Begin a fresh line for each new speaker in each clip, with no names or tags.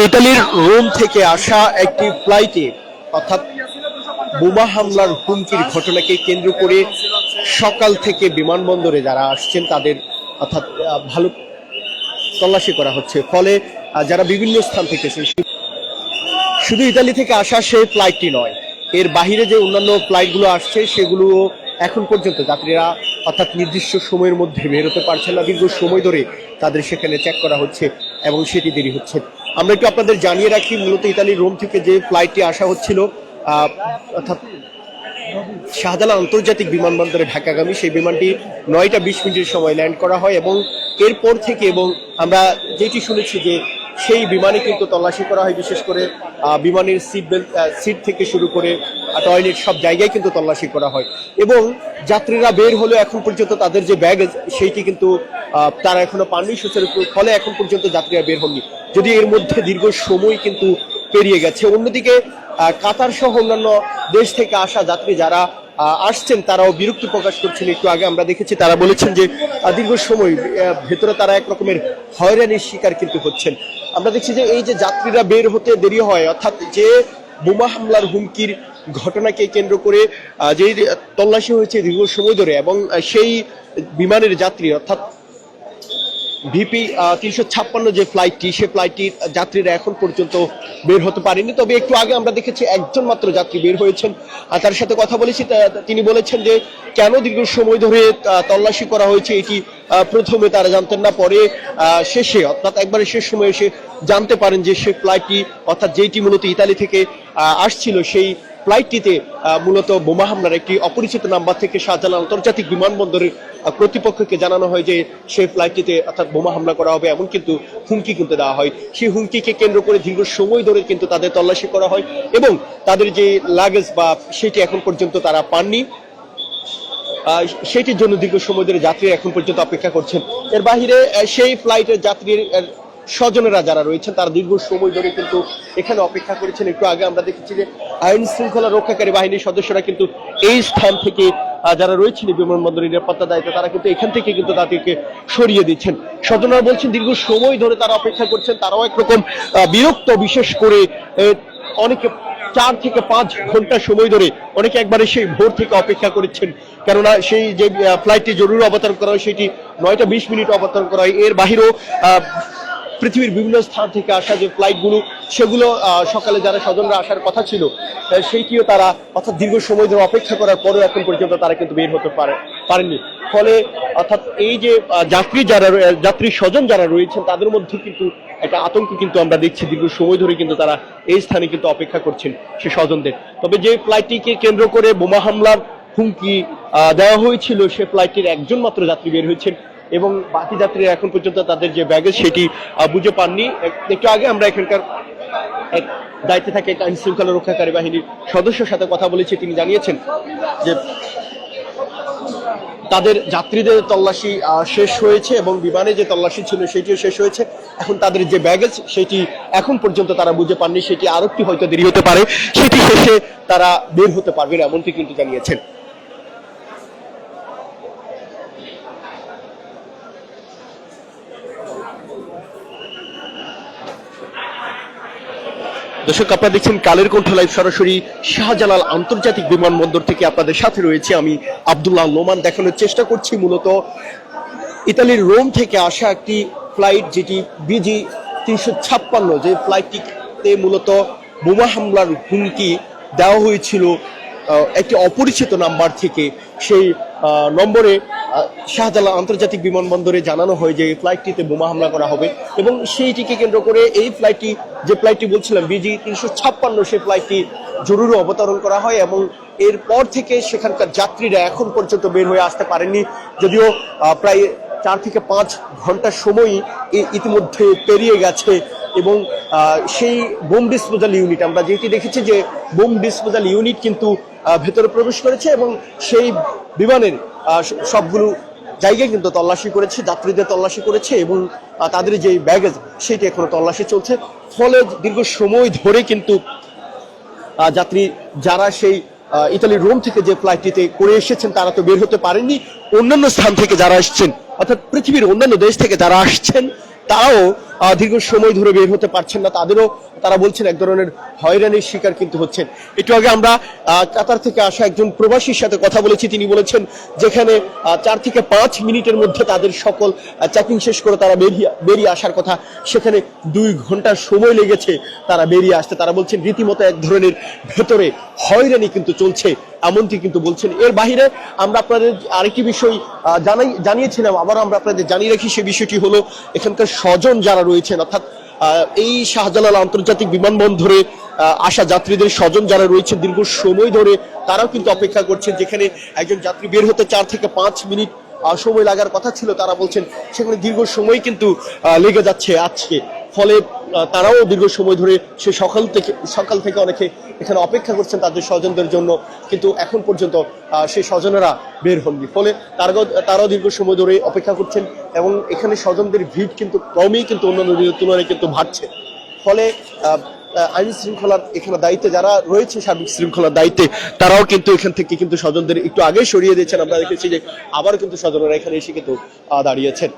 ইতালির রোম থেকে আসা একটি ফ্লাইটে অর্থাৎ বোমা হামলার হুমকির ঘটনাকে কেন্দ্র করে সকাল থেকে বিমানবন্দরে যারা আসছেন তাদের অর্থাৎ ভালো তল্লাশি করা হচ্ছে। ফলে যারা বিভিন্ন স্থান থেকে শুধু ইতালি থেকে আসা সেই ফ্লাইটটি নয়, এর বাহিরে যে অন্যান্য ফ্লাইটগুলো আসছে সেগুলো এখন পর্যন্ত যাত্রীরা অর্থাৎ নির্দিষ্ট সময়ের মধ্যে বের হতে পারছেন না। দীর্ঘ সময় ধরে তাদের সেখানে চেক করা হচ্ছে এবং সেটি দেরি হচ্ছে। আমরা একটু আপনাদের জানিয়ে রাখি, মূলত ইতালির রোম থেকে যে ফ্লাইটটি আসা হচ্ছিল অর্থাৎ শাহজালাল আন্তর্জাতিক বিমানবন্দরে ঢাকাগামী, সেই বিমানটি 9টা 20 মিনিটের সময় ল্যান্ড করা হয় এবং এরপর থেকে এবং আমরা যেটি শুনেছি যে সেই বিমানে কিন্তু তল্লাশি করা হয়। বিশেষ করে বিমানের সিট থেকে শুরু করে টয়লেট সব জায়গায় কিন্তু তল্লাশি করা হয় এবং যাত্রীরা বের হলে এখন পর্যন্ত তাদের যে ব্যাগেজ সেইটি কিন্তু তারা এখনো পাননি সুচারুরূপে। ফলে এখন পর্যন্ত যাত্রীরা বের হননি, যদি এর মধ্যে দীর্ঘ সময় কিন্তু পেরিয়ে গেছে। অন্যদিকে কাতার সহ অন্যান্য দেশ থেকে আসা যাত্রী যারা আসছেন তারাও বিরক্তি প্রকাশ করছেন। একটু আগে আমরা দেখেছি তারা বলেছেন যে দীর্ঘ সময় ভেতরে তারা এক রকমের হয়রানির শিকার কিন্তু হচ্ছেন। আমরা দেখছি যে এই যে যাত্রীরা বের হতে দেরি হয়, অর্থাৎ যে বোমা হামলার হুমকির ঘটনাকে কেন্দ্র করে যে তল্লাশি হয়েছে দীর্ঘ সময় ধরে এবং সেই বিমানের যাত্রী অর্থাৎ ভিপি 356 যে ফ্লাইটটি, সে ফ্লাইটটির যাত্রীরা এখন পর্যন্ত বের হতে পারেনি। তবে একটু আগে আমরা দেখেছি একজন মাত্র যাত্রী বের হয়েছেন, তার সাথে কথা বলেছি। তিনি বলেছেন যে কেন দীর্ঘ সময় ধরে তল্লাশি করা হয়েছে এটি প্রথমে তারা জানতেন না, পরে শেষে অর্থাৎ একবারে শেষ সময়ে এসে জানতে পারেন যে সেই ফ্লাইটটি অর্থাৎ যেটি মূলত ইতালি থেকে আসছিল সেই ফ্লাইটটিতে মূলত বোমা হামলার একটি অপরিচিত নাম্বার থেকে শাহজালাল আন্তর্জাতিক বিমানবন্দরের কর্তৃপক্ষকে জানানো হয় যে সেই ফ্লাইটটিতে অর্থাৎ বোমা হামলা করা হবে, এমন কিন্তু হুমকি কিন্তু দেওয়া হয়। সেই হুমকিকে কেন্দ্র করে দীর্ঘ সময় ধরে কিন্তু তাদের তল্লাশি করা হয় এবং তাদের যে লাগেজ বা সেটি এখন পর্যন্ত তারা পাননি, সেটির জন্য দীর্ঘ সময় ধরে যাত্রীরা এখন পর্যন্ত অপেক্ষা করছেন। এর বাহিরে সেই ফ্লাইটের যাত্রীর স্বজনেরা যারা রয়েছেন তারা দীর্ঘ সময় ধরে কিন্তু এখানে অপেক্ষা করেছেন। একটু আগে আমরা দেখেছি যে আইন শৃঙ্খলা রক্ষাকারী বাহিনীর সদস্যরা কিন্তু এই স্থান থেকে যারা রয়েছেন বিমানবন্দরের নিরাপত্তা দায়িত্বে তারা কিন্তু এখান থেকে কিন্তু তাদেরকে সরিয়ে দিচ্ছেন। স্বজনরা বলছেন দীর্ঘ সময় ধরে তারা অপেক্ষা করছেন, তারাও একরকম বিরক্ত। বিশেষ করে অনেকে 4 থেকে 5 ঘন্টা সময় ধরে, অনেকে একবারে সেই ভোর থেকে অপেক্ষা করেছেন, কেননা সেই যে ফ্লাইটটি জরুরি অবতরণ করা হয় সেটি 9টা 20 মিনিট অবতরণ করা হয়। এর বাহিরেও পৃথিবীর বিভিন্ন স্থান থেকে আসা যে ফ্লাইটগুলো সেগুলো সকালে যারা স্বজনরা আসার কথা ছিল সেইটিও তারা অর্থাৎ দীর্ঘ সময় ধরে অপেক্ষা করার পরেও এখন পর্যন্ত তারা কিন্তু বের হতে পারেননি। ফলে অর্থাৎ এই যে যাত্রী স্বজন যারা রয়েছেন তাদের মধ্যে কিন্তু একটা আতঙ্ক কিন্তু আমরা দেখছি। দীর্ঘ সময় ধরে কিন্তু তারা এই স্থানে কিন্তু অপেক্ষা করছেন সে স্বজনদের। তবে যে ফ্লাইটটিকে কেন্দ্র করে বোমা হামলার হুমকি দেওয়া হয়েছিল সে ফ্লাইটটির একজন মাত্র যাত্রী বের হয়েছেন এবং বাকি যাত্রীরা এখন পর্যন্ত তাদের যে ব্যাগেজ সেটি বুঝে পাননি। একটু আগে আমরা এখানকার এক দায়িত্বে থাকে আইন শৃঙ্খলা রক্ষাকারী বাহিনীর সদস্যের সাথে কথা বলেছি। তিনি জানিয়েছেন যে তাদের যাত্রীদের তল্লাশি শেষ হয়েছে এবং বিমানে যে তল্লাশি ছিল সেটিও শেষ হয়েছে। এখন তাদের যে ব্যাগেজ সেটি এখন পর্যন্ত তারা বুঝে পাননি, সেটি আরো একটু হয়তো দেরি হতে পারে, সেটি শেষে তারা বের হতে পারবেন এমনটি কিন্তু জানিয়েছেন। দর্শক, আপনারা দেখছেন কালের কণ্ঠ লাইভ সরাসরি শাহজালাল আন্তর্জাতিক বিমানবন্দর থেকে আপনাদের সাথে রয়েছে আমি আব্দুল্লাহ নোমান। দেখানোর চেষ্টা করছি মূলত ইতালির রোম থেকে আসা একটি ফ্লাইট, যেটি বিজি 356, যে ফ্লাইটটিতে মূলত বোমা হামলার হুমকি দেওয়া হয়েছিল একটি অপরিচিত নাম্বার থেকে। সেই নম্বরে শাহজালাল আন্তর্জাতিক বিমানবন্দরে জানানো হয় যে ফ্লাইটটিতে বোমা হামলা করা হবে এবং সেইটিকে কেন্দ্র করে এই ফ্লাইটটি, যে ফ্লাইটটি বলছিলাম বিজি 356, সেই ফ্লাইটটি জরুরি অবতরণ করা হয় এবং এরপর থেকে সেখানকার যাত্রীরা এখন পর্যন্ত বের হয়ে আসতে পারেননি। যদিও প্রায় 4 থেকে 5 ঘন্টা সময় ইতিমধ্যে পেরিয়ে গেছে এবং সেই বোম ডিসপোজাল ইউনিট, আমরা যেটি দেখেছি যে বোম ডিসপোজাল ইউনিট কিন্তু ভেতরে প্রবেশ করেছে এবং সেই বিমানের সবগুলো জায়গায় কিন্তু তল্লাশি করেছে, যাত্রীদের তল্লাশি করেছে এবং তাদের যে ব্যাগেজ সেটি এখনো তল্লাশি চলছে। ফলে দীর্ঘ সময় ধরে কিন্তু যাত্রী যারা সেই ইতালির রোম থেকে যে ফ্লাইটটিতে করে এসেছেন তারা তো বের হতে পারেননি। অন্যান্য স্থান থেকে যারা আসছেন অর্থাৎ পৃথিবীর অন্যান্য দেশ থেকে যারা আসছেন তারাও দীর্ঘ সময় ধরে বের হতে পারছেন না, তারা বলছেন এক ধরনের হয়রানির শিকার কিন্তু হচ্ছেন। একটু আগে আমরা কাতার থেকে আসা একজন প্রবাসীর সাথে কথা বলেছি। তিনি বলেছেন যেখানে 4 থেকে 5 মিনিটের মধ্যে তাদের সকল চেকিং শেষ করে তারা বেরিয়ে আসার কথা, সেখানে 2 ঘন্টা সময় লেগেছে তারা বেরিয়ে আসতে। তারা বলছেন রীতিমতো এক ধরনের ভেতরে হয়রানি কিন্তু চলছে, এমনটি কিন্তু বলছেন। এর বাহিরে আমরা আপনাদের আরেকটি বিষয় জানিয়েছিলাম, আবারও আমরা আপনাদের জানিয়ে রাখি। সে বিষয়টি হলো এখানকার স্বজন যারা রয়েছেন, অর্থাৎ এই শাহজালাল আন্তর্জাতিক বিমানবন্দরে আসা যাত্রীদের স্বজন যারা রয়েছেন দীর্ঘ সময় ধরে তারাও কিন্তু অপেক্ষা করছেন। যেখানে একজন যাত্রী বের হতে 4 থেকে 5 মিনিট সময় লাগার কথা ছিল, তারা বলছেন সেখানে দীর্ঘ সময় কিন্তু লেগে যাচ্ছে আজকে। ফলে তারাও দীর্ঘ সময় ধরে সে সকাল থেকে অনেকে এখানে অপেক্ষা করছেন তাদের স্বজনদের জন্য, কিন্তু এখন পর্যন্ত সেই স্বজনেরা বের হননি। ফলে তারাও দীর্ঘ সময় ধরে অপেক্ষা করছেন এবং এখানে স্বজনদের ভিড় কিন্তু ক্রমেই কিন্তু অন্যান্য দিনের তুলনায় কিন্তু বাড়ছে। ফলে আইন শৃঙ্খলার এখানে দায়িত্বে যারা রয়েছে, সার্বিক শৃঙ্খলার দায়িত্বে, তারাও কিন্তু এখান থেকে কিন্তু স্বজনদের একটু আগে সরিয়ে দিয়েছেন। আমরা দেখেছি যে আবারও কিন্তু স্বজনরা এখানে এসে কিন্তু দাঁড়িয়েছেন।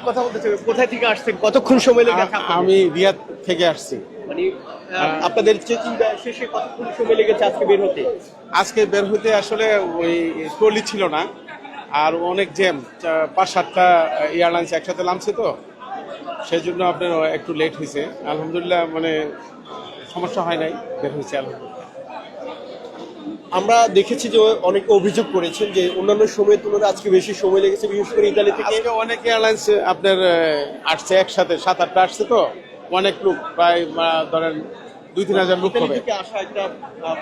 কথা বলতে চাই, কোথায় থেকে আসছেন, কতক্ষণ সময় লেগে?
আমি রিয়াদ থেকে আসছি।
মানে আপনাদের চেকিং শেষে কতক্ষণ সময় লেগেছে আজকে বের হতে?
আজকে বের হতে আসলে ওই ট্রলি ছিল না, আর অনেক জ্যাম, 5-7টা এয়ারলাইন্স একসাথে নামছে, তো সেই জন্য আপনার একটু লেট হয়েছে। আলহামদুলিল্লাহ মানে সমস্যা হয় নাই, বের হয়েছে আলহামদুলিল্লাহ।
আমরা দেখেছি যে অনেকে অভিযোগ করেছেন যে অন্যান্য সময়ের তুলনায় আজকে বেশি সময় লেগেছে, বিশেষ করে ইতালি থেকে।
আজকে অনেক এয়ারলাইন্স আপনার আসছে একসাথে, 7-8টা আসছে, তো অনেক লোক, প্রায় ধরেন 2-3 হাজার লোক হবে।
থেকে আসা একটা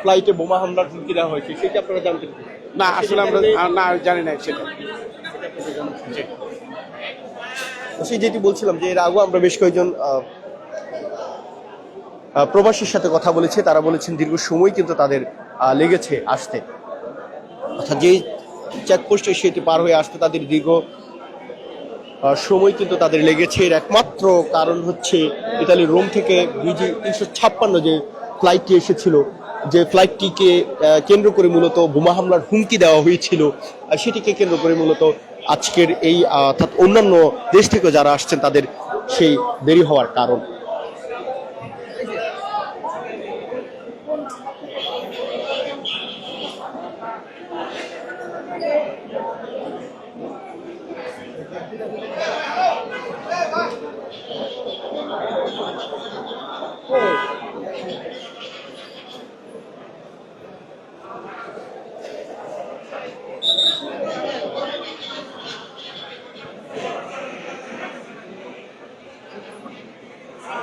ফ্লাইটে বোমা হামলার হুমকি দেওয়া হয়েছে, সেটা আপনারা জানতেন?
না, আসলে আমরা না জানি না সেটা।
সেই যেটি বলছিলাম যে এর আগেও আমরা বেশ কয়েকজন প্রবাসীর সাথে কথা বলেছি, তারা বলেছেন দীর্ঘ সময় কিন্তু তাদের লেগেছে আসতে, অর্থাৎ যেই চেকপোস্টে সেটি পার হয়ে আসতে তাদের দীর্ঘ সময় কিন্তু তাদের লেগেছে। এর একমাত্র কারণ হচ্ছে ইতালির রোম থেকে BG 356 যে ফ্লাইটটি এসেছিল, যে ফ্লাইটটিকে কেন্দ্র করে মূলত বোমা হামলার হুমকি দেওয়া হয়েছিল, সেটিকে কেন্দ্র করে মূলত আজকের এই অর্থাৎ অন্যান্য দেশ থেকে যারা আসছেন তাদের সেই দেরি হওয়ার কারণ।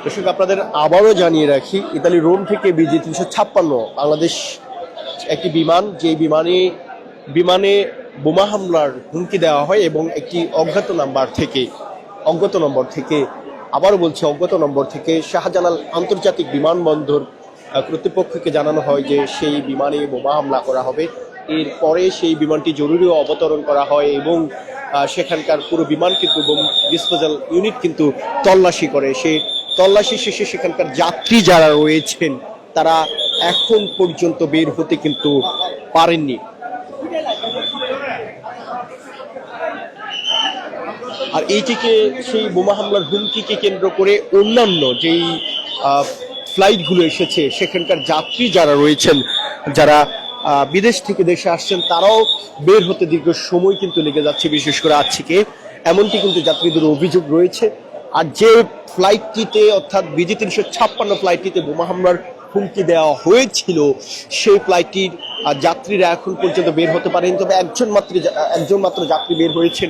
দর্শক, আপনাদের আবারও জানিয়ে রাখি, ইতালি রোম থেকে BG 356 বাংলাদেশ একটি বিমান, যে বিমানে বোমা হামলার হুমকি দেওয়া হয় এবং একটি অজ্ঞাত নম্বর থেকে আবারও বলছি অজ্ঞাত নম্বর থেকে শাহজালাল আন্তর্জাতিক বিমানবন্দর কর্তৃপক্ষকে জানানো হয় যে সেই বিমানে বোমা হামলা করা হবে। এরপরে সেই বিমানটি জরুরি অবতরণ করা হয় এবং সেখানকার পুরো বিমান কিন্তু ডিসপোজাল ইউনিট কিন্তু তল্লাশি করে। সেই তল্লাশি শেষে সেখানকার যাত্রী যারা রয়েছেন তারা এখন পর্যন্ত বের হতে কিন্তু পারেননি। আর এইটিকে, সেই বোমা হামলার হুমকিকে কেন্দ্র করে অন্যান্য যেই ফ্লাইটগুলো এসেছে সেখানকার যাত্রী যারা রয়েছেন, যারা বিদেশ থেকে দেশে আসছেন, তারাও বের হতে দীর্ঘ সময় কিন্তু লেগে যাচ্ছে, বিশেষ করে আজ থেকে, এমনটি কিন্তু যাত্রীদের অভিযোগ রয়েছে। আর যে ফ্লাইটটিতে অর্থাৎ BG 356 ফ্লাইটটিতে বোমা হামলার হুমকি দেওয়া হয়েছিল, সেই ফ্লাইটটির যাত্রীরা এখন পর্যন্ত বের হতে পারেনি, তবে একজন মাত্র যাত্রী বের হয়েছেন।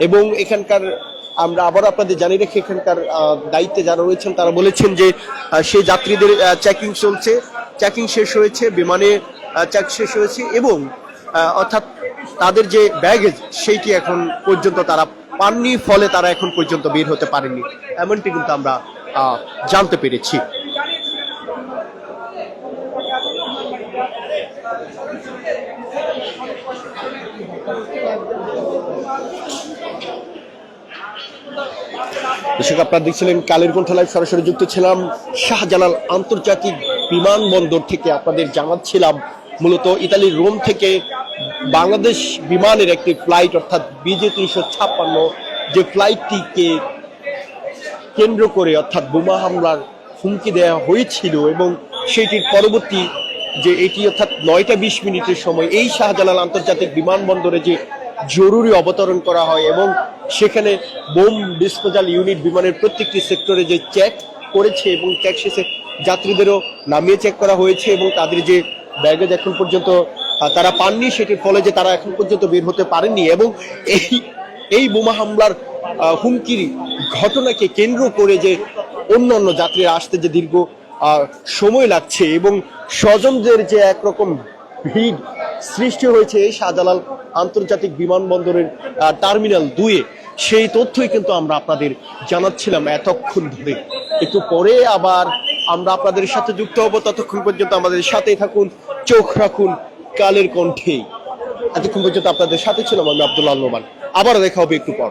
এবং এখানকার, আমরা আবার আপনাদের জানিয়ে রেখে, এখানকার দায়িত্বে যারা রয়েছেন তারা বলেছেন যে সেই যাত্রীদের চেকিং চলছে, চেকিং শেষ হয়েছে, বিমানে চেক শেষ হয়েছে এবং অর্থাৎ তাদের যে ব্যাগেজ সেইটি এখন পর্যন্ত তারা পাননি, ফলে তারা এখন পর্যন্ত বের হতে পারেনি, এমনটি কিন্তু আমরা জানতে পেরেছি। দর্শক, আপনারা দেখছিলেন কালের কণ্ঠ লাইভ, সরাসরি যুক্ত ছিলাম শাহজালাল আন্তর্জাতিক বিমানবন্দর থেকে। আপনাদের জানাচ্ছিলাম মূলত ইতালির রোম থেকে বাংলাদেশ বিমানের একটি ফ্লাইট অর্থাৎ BJ 356 যে ফ্লাইটটিকে কেন্দ্র করে অর্থাৎ বোমা হামলার হুমকি দেওয়া হয়েছিল এবং সেটির পরবর্তী যে এটি অর্থাৎ 9টা 20 মিনিটের সময় এই শাহজালাল আন্তর্জাতিক বিমানবন্দরে যে জরুরি অবতরণ করা হয় এবং সেখানে বোম ডিসপোজাল ইউনিট বিমানের প্রত্যেকটি সেক্টরে যে চেক করেছে এবং চেক শেষে যাত্রীদেরও নামিয়ে চেক করা হয়েছে এবং তাদের যে ব্যাগেজ এখন পর্যন্ত তারা পাননি, সেটির ফলে যে তারা এখন পর্যন্ত বের হতে পারেননি এবং এই বোমা হামলার হুমকির ঘটনাকে কেন্দ্র করে যে অন্যান্য যাত্রীরা আসতে যে দীর্ঘ সময় লাগছে এবং স্বজনদের যে একরকম ভিড় সৃষ্টি হয়েছে এই শাহজালাল আন্তর্জাতিক বিমানবন্দরের টার্মিনাল 2-এ, সেই তথ্যই কিন্তু আমরা আপনাদের জানাচ্ছিলাম এতক্ষণ ধরে। একটু পরে আবার আমরা আপনাদের সাথে যুক্ত হব, ততক্ষণ পর্যন্ত আমাদের সাথেই থাকুন, চোখ রাখুন কালের কণ্ঠে। এতক্ষণ পর্যন্ত আপনাদের সাথে ছিলাম আমি আব্দুল্লাহ নোমান। আবারও দেখা হবে একটু পর।